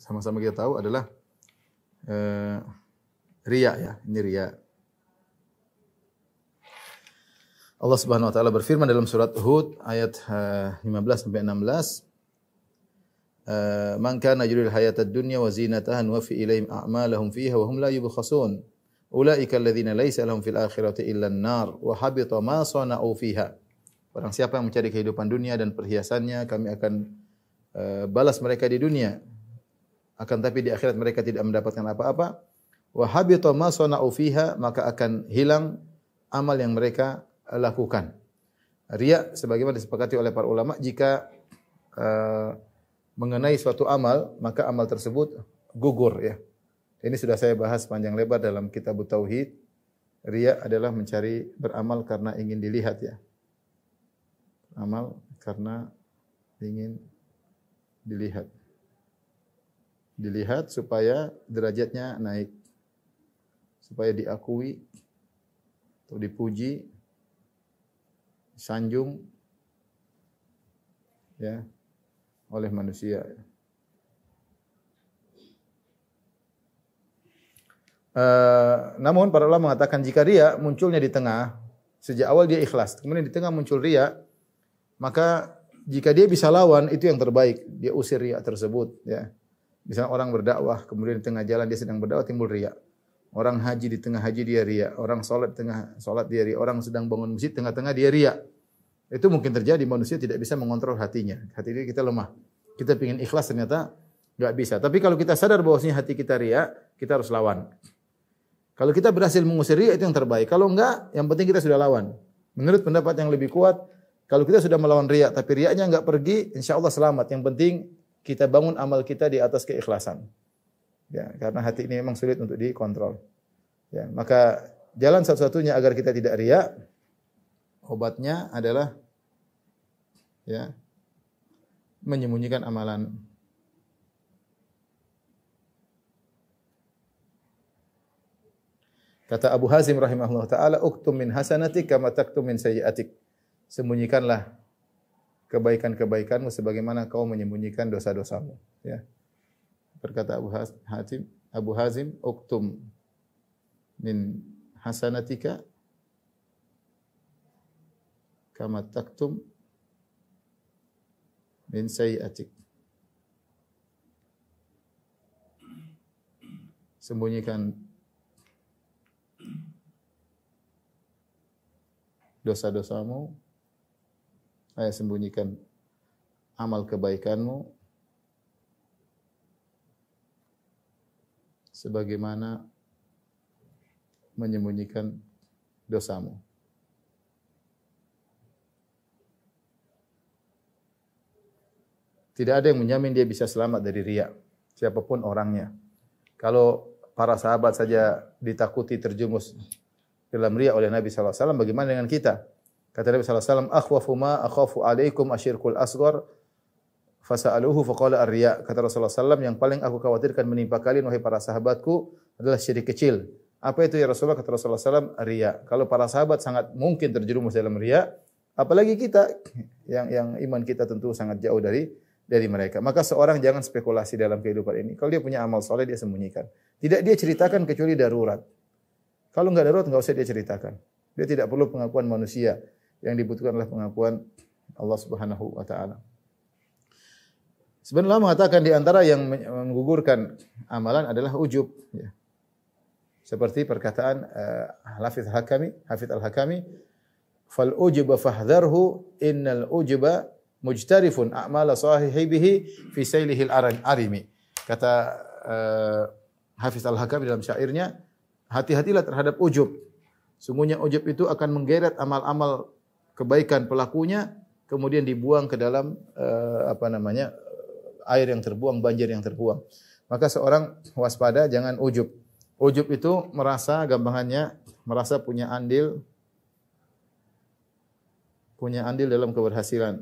sama-sama kita tahu adalah riya ya. Ini riya. Allah Subhanahu wa taala berfirman dalam surat Hud ayat 15 sampai 16, "Man kana yuridul hayatad dunya wa zinataha nuwaffi ilaihim a'malahum fiha wa hum la yubkhasun. Ulaika alladziina laisa lahum fil akhirati illa an-nar wa habita ma sana'u fiha." Barang siapa yang mencari kehidupan dunia dan perhiasannya, kami akan balas mereka di dunia. Akan tapi di akhirat mereka tidak mendapatkan apa-apa. Wa habita ma sana'u fiha, maka akan hilang amal yang mereka lakukan. Riya sebagaimana disepakati oleh para ulama, jika mengenai suatu amal, maka amal tersebut gugur ya. Ini sudah saya bahas panjang lebar dalam kitab Tauhid. Riya adalah mencari beramal karena ingin dilihat ya. Amal karena ingin dilihat. Dilihat supaya derajatnya naik. Supaya diakui atau dipuji, sanjung ya oleh manusia. Namun para ulama mengatakan jika riya munculnya di tengah, sejak awal dia ikhlas, kemudian di tengah muncul riya, maka jika dia bisa lawan itu yang terbaik, dia usir riya tersebut ya. Misalnya orang berdakwah, kemudian di tengah jalan dia sedang berdakwah timbul riya. Orang haji di tengah haji dia riya, orang salat di tengah salat dia riya, orang sedang bangun masjid tengah-tengah dia riya. Itu mungkin terjadi, manusia tidak bisa mengontrol hatinya. Hati kita lemah. Kita ingin ikhlas ternyata enggak bisa. Tapi kalau kita sadar bahwasanya hati kita riya, kita harus lawan. Kalau kita berhasil mengusir riya itu yang terbaik. Kalau enggak, yang penting kita sudah lawan. Menurut pendapat yang lebih kuat, kalau kita sudah melawan riya tapi riyanya enggak pergi, insyaallah selamat. Yang penting kita bangun amal kita di atas keikhlasan. Ya, karena hati ini memang sulit untuk dikontrol. Ya, maka jalan satu-satunya agar kita tidak riya, obatnya adalah ya menyembunyikan amalan. Kata Abu Hazim rahimahullah taala, "Uktum min hasanatik kama taktum min sayyi'atik." Sembunyikanlah kebaikan-kebaikanmu sebagaimana kau menyembunyikan dosa-dosamu, ya. Berkata Abu Hazim, "Uktum min hasanatika kama taktum min sayyi'atik." Sembunyikan dosa-dosamu, sembunyikan amal kebaikanmu sebagaimana menyembunyikan dosamu. Tidak ada yang menjamin dia bisa selamat dari riya, siapapun orangnya. Kalau para sahabat saja ditakuti terjumus dalam riya oleh Nabi sallallahu alaihi wasallam, bagaimana dengan kita? Kata Nabi sallallahu alaihi wasallam, "Akhwafu ma akhafu alaikum asyirkul asghar." Fasa'aluhu faqala ar-riya. Kata Rasulullah sallallahu alaihi wasallam, yang paling aku khawatirkan menimpa kalian wahai para sahabatku adalah syirik kecil. Apa itu ya Rasulullah? Kata Rasulullah sallallahu alaihi wasallam, riya. Kalau para sahabat sangat mungkin terjerumus dalam riya, apalagi kita yang iman kita tentu sangat jauh dari mereka. Maka seorang jangan spekulasi dalam kehidupan ini. Kalau dia punya amal soleh, dia sembunyikan. Tidak dia ceritakan kecuali darurat. Kalau enggak darurat, enggak usah dia ceritakan. Dia tidak perlu pengakuan manusia. Yang dibutuhkan adalah pengakuan Allah Subhanahu wa taala. Sebenarnya mengatakan di antara yang menggugurkan amalan adalah ujub, ya. Seperti perkataan Hafidz Al-Hakami, "Fal ujuba fahdharhu innal ujuba mujtarifun a'mala sahibihi fi sailihil arimi." Kata Hafidz Al-Hakami dalam syairnya, hati-hatilah terhadap ujub. Sungguhnya ujub itu akan menggeret amal-amal kebaikan pelakunya, kemudian dibuang ke dalam air yang terbuang, banjir yang terbuang. Maka seorang waspada, jangan ujub. Ujub itu gampangannya merasa punya andil dalam keberhasilan.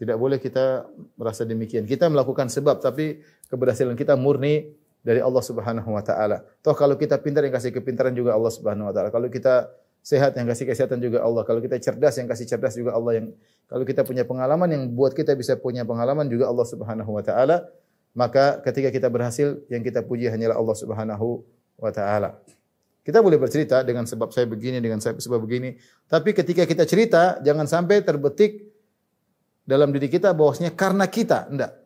Tidak boleh kita merasa demikian. Kita melakukan sebab, tapi keberhasilan kita murni dari Allah Subhanahu wa taala. Toh kalau kita pintar, yang kasih kepintaran juga Allah Subhanahu wa taala. Kalau kita sehat, yang kasih kesehatan juga Allah. Kalau kita cerdas, yang kasih cerdas juga Allah. Yang kalau kita punya pengalaman, yang buat kita bisa punya pengalaman juga Allah Subhanahu wa taala. Maka ketika kita berhasil, yang kita puji hanyalah Allah Subhanahu wa taala. Kita boleh bercerita dengan sebab saya begini, dengan sebab begini. Tapi ketika kita cerita, jangan sampai terbetik dalam diri kita bahwasanya karena kita. Enggak.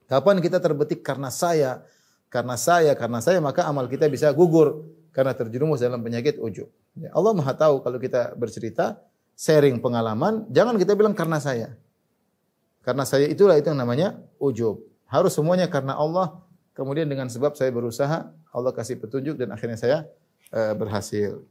Kapan kita terbetik karena saya, maka amal kita bisa gugur karena terjerumus dalam penyakit ujub. Ya, Allah Maha tahu kalau kita bercerita, sharing pengalaman, jangan kita bilang karena saya. Karena saya itulah itu yang namanya ujub. Harus semuanya karena Allah, kemudian dengan sebab saya berusaha, Allah kasih petunjuk dan akhirnya saya berhasil.